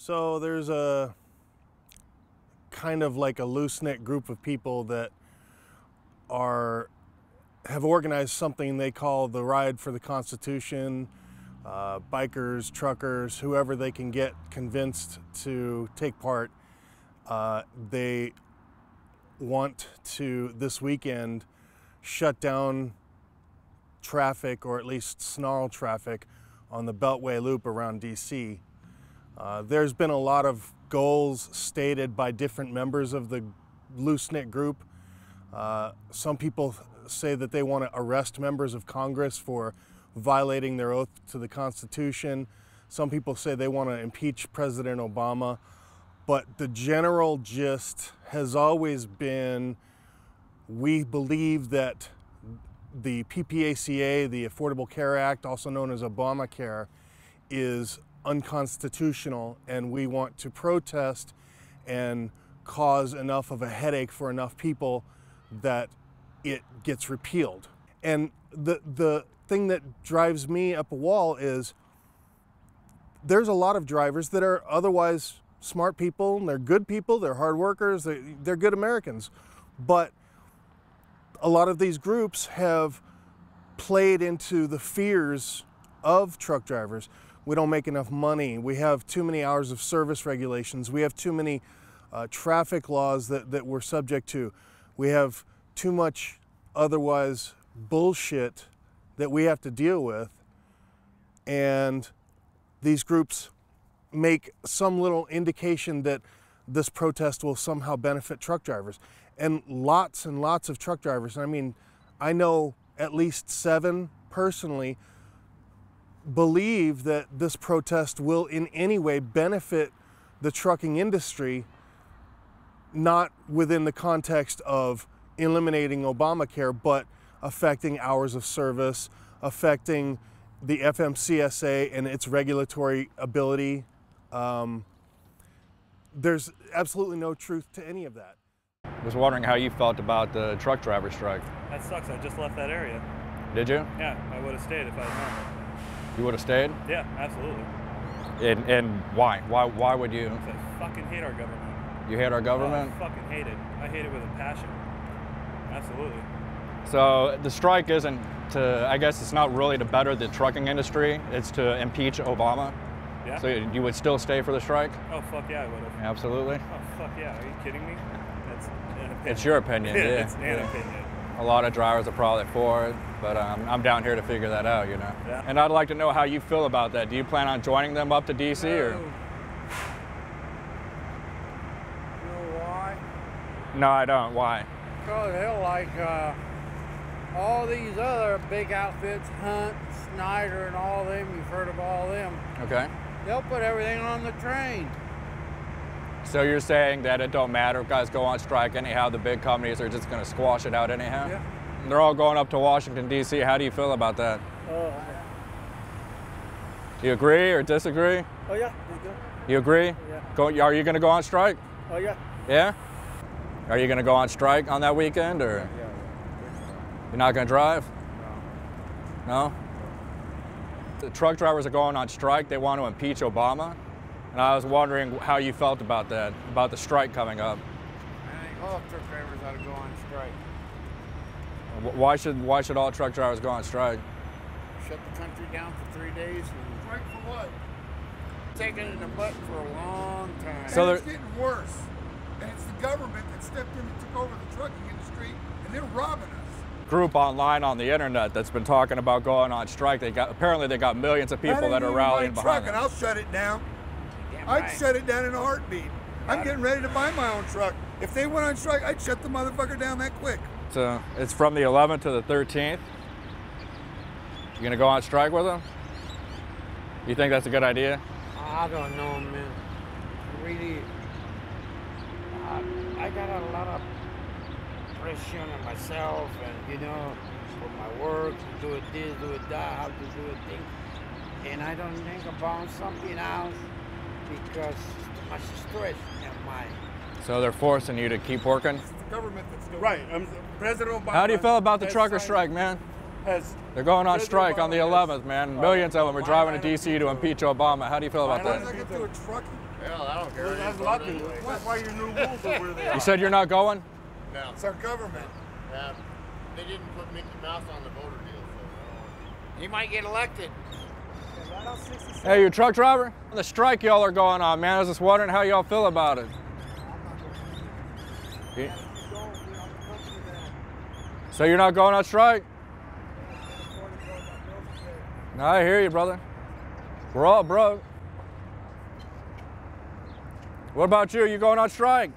So there's a kind of like a loose-knit group of people that have organized something they call the Ride for the Constitution. Bikers, truckers, whoever they can get convinced to take part. They want to, this weekend, shut down traffic, or at least snarl traffic, on the Beltway Loop around DC. There's been a lot of goals stated by different members of the loose-knit group. Some people say that they want to arrest members of Congress for violating their oath to the Constitution. Some people say they want to impeach President Obama. But the general gist has always been, we believe that the PPACA, the Affordable Care Act, also known as Obamacare, is unconstitutional, and we want to protest and cause enough of a headache for enough people that it gets repealed. And the thing that drives me up a wall is there's a lot of drivers that are otherwise smart people, and they're good people, they're hard workers, they're good Americans. But a lot of these groups have played into the fears of truck drivers. We don't make enough money. We have too many hours of service regulations. We have too many traffic laws that we're subject to. We have too much otherwise bullshit that we have to deal with. And these groups make some little indication that this protest will somehow benefit truck drivers. And lots of truck drivers, I mean, I know at least 7 personally, believe that this protest will in any way benefit the trucking industry, not within the context of eliminating Obamacare, but affecting hours of service, affecting the FMCSA and its regulatory ability. There's absolutely no truth to any of that. I was wondering how you felt about the truck driver strike. That sucks. I just left that area. Did you? Yeah, I would have stayed if I had known. You would have stayed? Yeah, absolutely. And why? Why would you? Because I fucking hate our government. You hate our government? I fucking hate it. I hate it with a passion. Absolutely. So the strike isn't to, I guess it's not really to better the trucking industry, it's to impeach Obama. Yeah. So you would still stay for the strike? Oh, fuck yeah, I would have. Absolutely. Oh, fuck yeah. Are you kidding me? That's an opinion. It's your opinion, yeah. It's an opinion. A lot of drivers are probably for it, but I'm down here to figure that out, you know. Yeah. And I'd like to know how you feel about that. Do you plan on joining them up to DC or? You know why? No, I don't. Why? Because hell, like all these other big outfits, Hunt, Snyder, and all them, you've heard of all them. Okay. They'll put everything on the train. So you're saying that it don't matter if guys go on strike anyhow, the big companies are just going to squash it out anyhow? Yeah. They're all going up to Washington, D.C. How do you feel about that? Do you agree or disagree? Oh yeah, You agree? Yeah. Are you going to go on strike? Oh yeah. Yeah? Are you going to go on strike on that weekend, or you're not going to drive? No. The truck drivers are going on strike. They want to impeach Obama. And I was wondering how you felt about that, about the strike coming up. I think all truck drivers ought to go on strike. Why should all truck drivers go on strike? Shut the country down for 3 days. And strike for what? Taking it in the butt for a long time. So it's getting worse. And it's the government that stepped in and took over the trucking industry, and they're robbing us. Group online on the internet that's been talking about going on strike. Apparently they got millions of people that are rallying behind them. I'll shut it down. Damn I'd right. shut it down in a heartbeat. I'm getting ready to buy my own truck. If they went on strike, I'd shut the motherfucker down that quick. So it's from the 11th to the 13th. You gonna go on strike with them? You think that's a good idea? I don't know, man. Really, I got a lot of pressure on myself, and you know, for my work, to do it this, do it that, how to do a thing, and I don't think about something else because it's too much stress in my mind. So they're forcing you to keep working? It's the government that's doing Right. it. President Obama. How do you feel about the has trucker signed- strike, man? Has They're going on President strike on the Obama 11th, man. Millions of them are driving to DC to impeach Obama. How do you feel about What does that? that got to do with trucking? Hell, I don't care. Well, that's lucky. That's why your new rules are where they are. You said you're not going? No. It's our government. Yeah. They didn't put Mickey Mouse on the voter deal, so. He might get elected. Hey, you a truck driver? The strike y'all are going on, man. I was just wondering how y'all feel about it. Yeah. So you're not going on strike? No, I hear you, brother. We're all broke. What about you? You going on strike?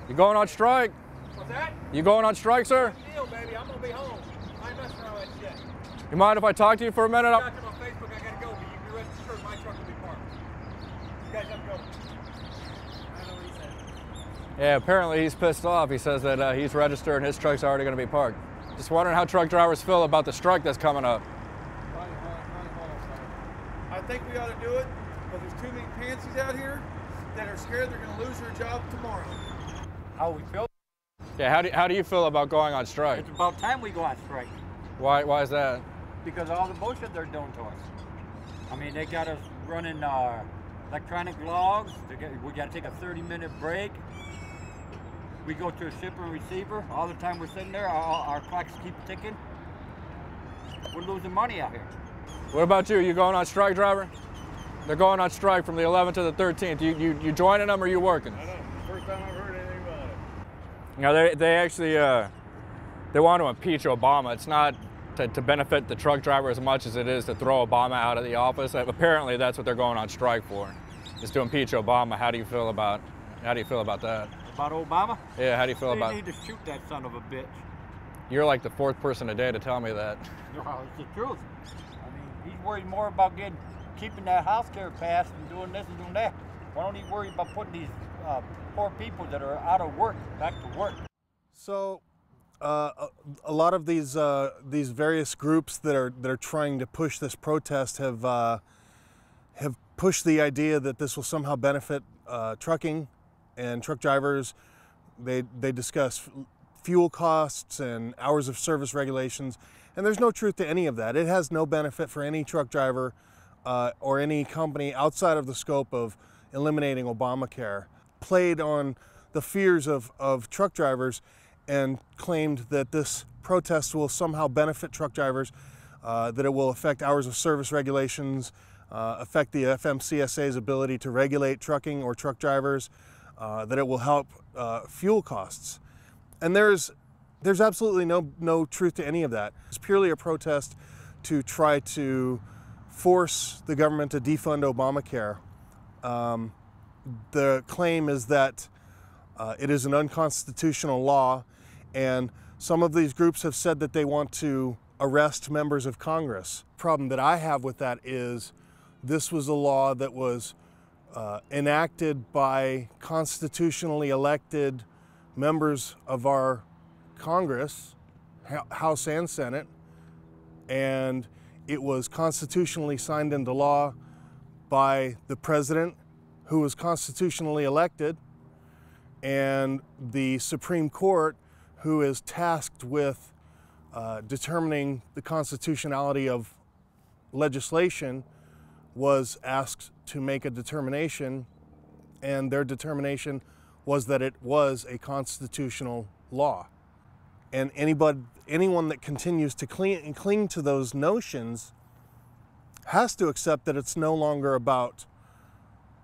You going on strike? What's that? You going on strike, sir? Deal, baby. I'm gonna be home. I ain't messing around with that shit. You mind if I talk to you for a minute? Got you on Facebook. I gotta go. But you can rest assured my truck will be parked. You guys have to go. I know what he said. Yeah, apparently he's pissed off. He says that he's registered and his truck's already going to be parked. Just wondering how truck drivers feel about the strike that's coming up. I think we ought to do it, but there's too many pansies out here that are scared they're going to lose their job tomorrow. How we feel? Yeah, how do you feel about going on strike? It's about time we go on strike. Why is that? Because of all the bullshit they're doing to us. I mean, they got us running electronic logs. We got to take a 30-minute break. We go to a shipper and receiver. All the time we're sitting there, our clocks keep ticking. We're losing money out here. What about you? You going on strike, driver? They're going on strike from the 11th to the 13th. You joining them or you working? I don't know. First time I've heard anything about it. You know, they actually they want to impeach Obama. It's not to benefit the truck driver as much as it is to throw Obama out of the office. Apparently, that's what they're going on strike for, is to impeach Obama. How do you feel about that? About Obama? Yeah, how do you feel about it? They need to shoot that son of a bitch. You're like the fourth person today to tell me that. No, it's the truth. I mean, he's worried more about keeping that health care passed and doing this and doing that. Why don't he worry about putting these poor people that are out of work back to work? So, a lot of these various groups that are trying to push this protest have pushed the idea that this will somehow benefit trucking and truck drivers. They discuss fuel costs and hours of service regulations, and there's no truth to any of that. It has no benefit for any truck driver or any company outside of the scope of eliminating Obamacare. Played on the fears of truck drivers and claimed that this protest will somehow benefit truck drivers, that it will affect hours of service regulations, affect the FMCSA's ability to regulate trucking or truck drivers, that it will help fuel costs. And there's absolutely no truth to any of that. It's purely a protest to try to force the government to defund Obamacare. The claim is that it is an unconstitutional law, and some of these groups have said that they want to arrest members of Congress. The problem that I have with that is this was a law that was enacted by constitutionally elected members of our Congress, House and Senate, and it was constitutionally signed into law by the president, who was constitutionally elected, and the Supreme Court, who is tasked with determining the constitutionality of legislation, was asked to make a determination, and their determination was that it was a constitutional law. And anyone that continues to cling to those notions has to accept that it's no longer about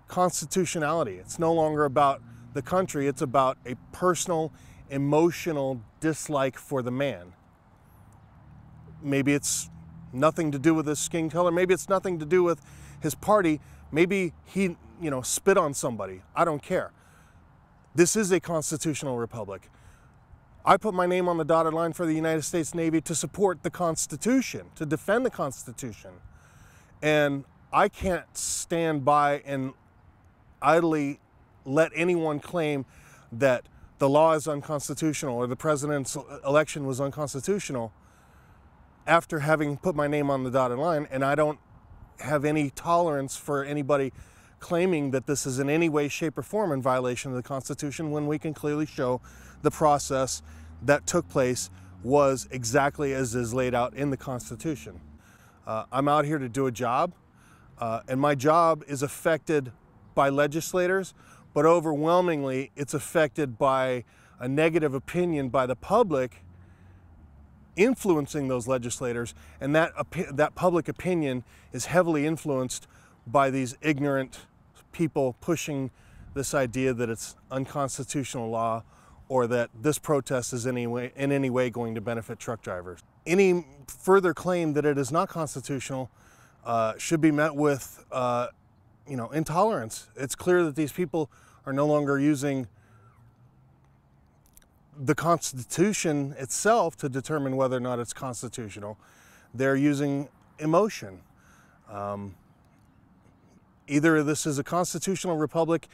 constitutionality. It's no longer about the country. It's about a personal, emotional dislike for the man. Maybe it's nothing to do with his skin color. Maybe it's nothing to do with his party. Maybe he, spit on somebody. I don't care. This is a constitutional republic. I put my name on the dotted line for the United States Navy to support the Constitution, to defend the Constitution. And I can't stand by and idly let anyone claim that the law is unconstitutional or the president's election was unconstitutional after having put my name on the dotted line. And I don't have any tolerance for anybody claiming that this is in any way, shape, or form in violation of the Constitution when we can clearly show the process that took place was exactly as is laid out in the Constitution. I'm out here to do a job. And my job is affected by legislators, but overwhelmingly it's affected by a negative opinion by the public influencing those legislators, and that public opinion is heavily influenced by these ignorant people pushing this idea that it's unconstitutional law or that this protest is in any way going to benefit truck drivers. Any further claim that it is not constitutional should be met with intolerance. It's clear that these people are no longer using the Constitution itself to determine whether or not it's constitutional. They're using emotion. Either this is a constitutional republic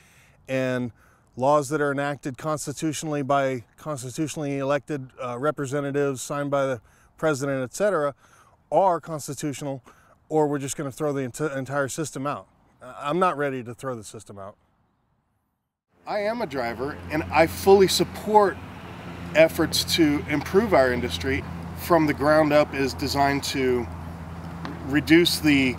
and laws that are enacted constitutionally by constitutionally elected representatives signed by the president, etc., are constitutional, or we're just going to throw the entire system out. I'm not ready to throw the system out. I am a driver, and I fully support efforts to improve our industry. From the ground up is designed to reduce the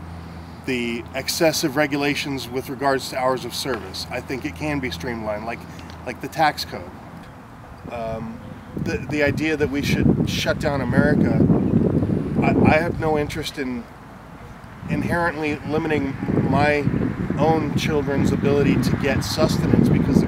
excessive regulations with regards to hours of service. I think it can be streamlined, like the tax code. The idea that we should shut down America, I have no interest in inherently limiting my own children's ability to get sustenance because